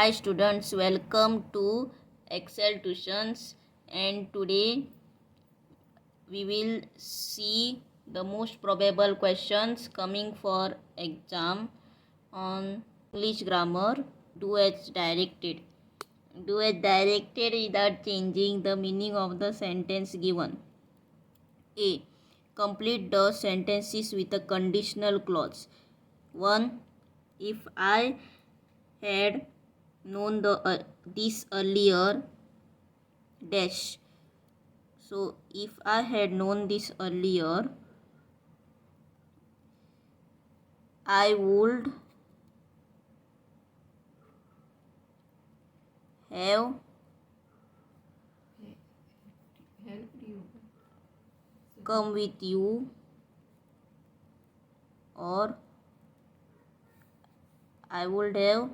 Hi students, welcome to Excel Tuitions, and today we will see the most probable questions coming for exam on English grammar. Do as directed. Do as directed without changing the meaning of the sentence given. A. Complete the sentences with a conditional clause. 1. If I had known this earlier dash. So if I had known this earlier, I would have come with you, or I would have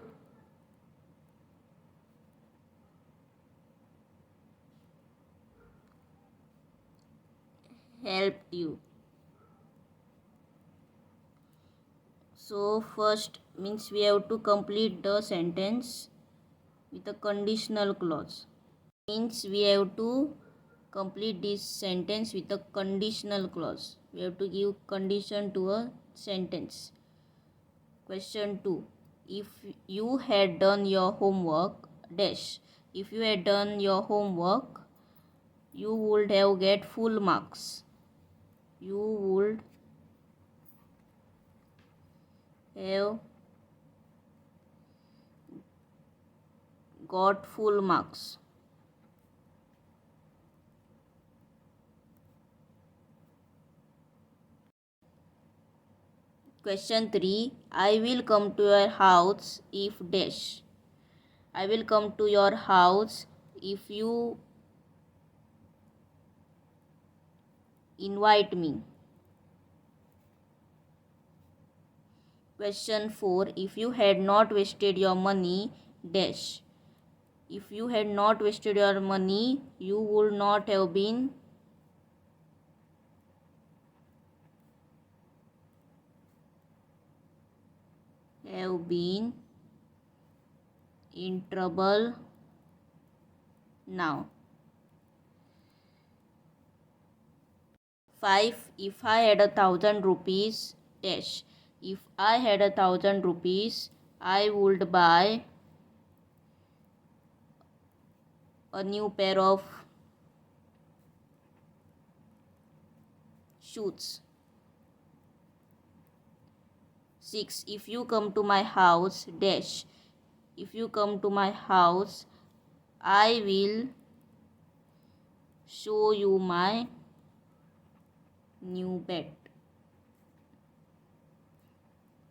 helped you. So first means we have to complete the sentence with a conditional clause. Means we have to complete this sentence with a conditional clause. We have to give condition to a sentence. Question 2. If you had done your homework, dash. If you had done your homework, you would have get full marks. You would have got full marks. Question 3. I will come to your house if dash. I will come to your house if you invite me. Question 4. If you had not wasted your money, dash. If you had not wasted your money, you would not have been in trouble now. 5. If I had 1,000 rupees, dash. If I had 1,000 rupees, I would buy a new pair of shoes. 6. If you come to my house, dash. If you come to my house, I will show you my new bed.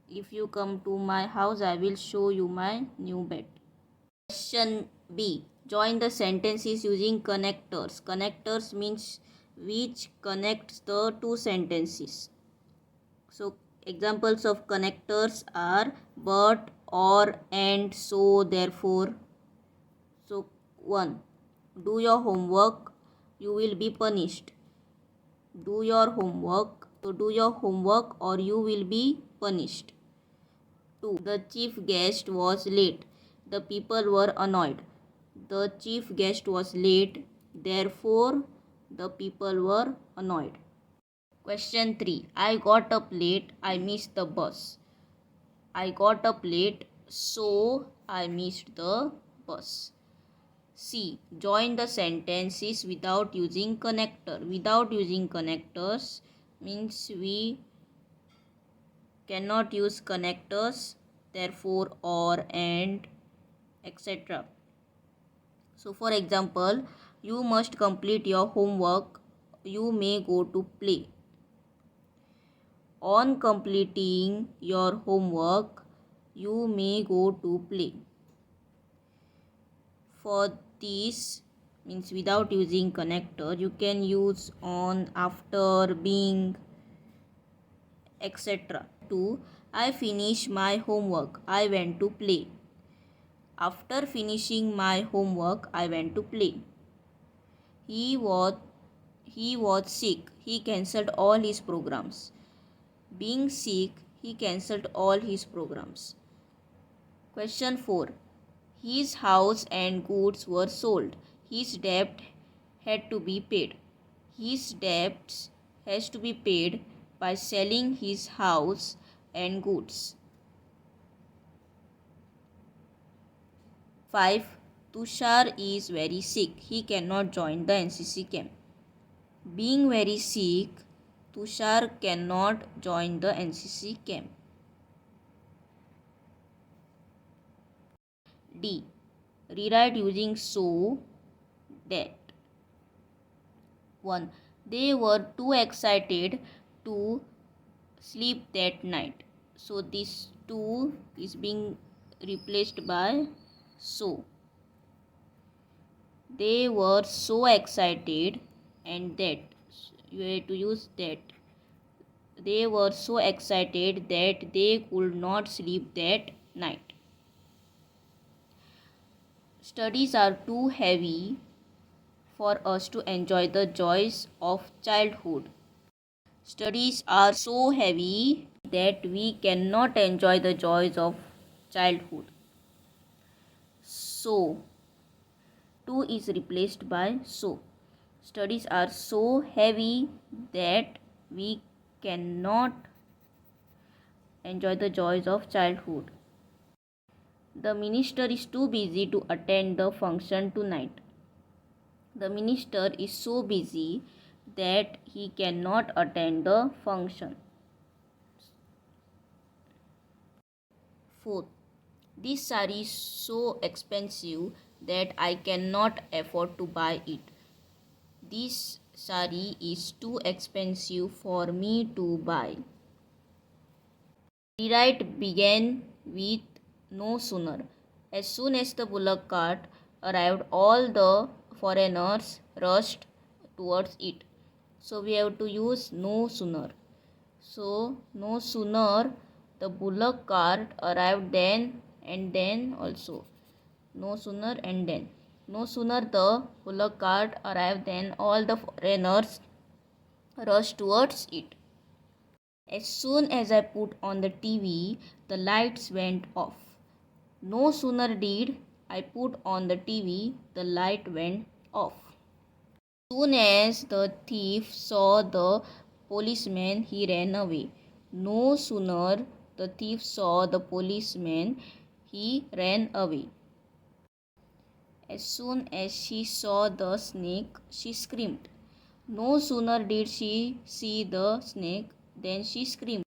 If you come to my house, I will show you my new bed. Question B. Join the sentences using connectors. Connectors means which connects the two sentences. So examples of connectors are but, or, and, so, therefore. So 1. Do your homework, you will be punished. Do your homework. So do your homework or you will be punished. 2. The chief guest was late. The people were annoyed. The chief guest was late, therefore the people were annoyed. Question 3. I got up late, I missed the bus. I got up late, so I missed the bus. C. Join the sentences without using connector. Without using connectors means we cannot use connectors, therefore, or, and, etc. So for example, you must complete your homework, you may go to play. On completing your homework, you may go to play. For this means without using connector, you can use on, after, being, etc. 2. I finished my homework, I went to play. After finishing my homework, I went to play. He was sick. He cancelled all his programs. Being sick, he cancelled all his programs. Question 4. His house and goods were sold. His debt had to be paid. His debts has to be paid by selling his house and goods. 5. Tushar is very sick. He cannot join the NCC camp. Being very sick, Tushar cannot join the NCC camp. D. Rewrite using so that. 1. They were too excited to sleep that night. So this too is being replaced by so. They were so excited, and that you have to use that. They were so excited that they could not sleep that night. Studies are too heavy for us to enjoy the joys of childhood. Studies are so heavy that we cannot enjoy the joys of childhood. So, to is replaced by so. Studies are so heavy that we cannot enjoy the joys of childhood. The minister is too busy to attend the function tonight. The minister is so busy that he cannot attend the function. 4. This saree is so expensive that I cannot afford to buy it. This saree is too expensive for me to buy. Rewrite began with no sooner. As soon as the bullock cart arrived, all the foreigners rushed towards it. So we have to use no sooner. So no sooner the bullock cart arrived then and then also. No sooner and then. No sooner the bullock cart arrived than all the foreigners rushed towards it. As soon as I put on the TV, the lights went off. No sooner did I put on the TV, the light went off. Soon as the thief saw the policeman, he ran away. No sooner the thief saw the policeman, he ran away. As soon as she saw the snake, she screamed. No sooner did she see the snake than she screamed.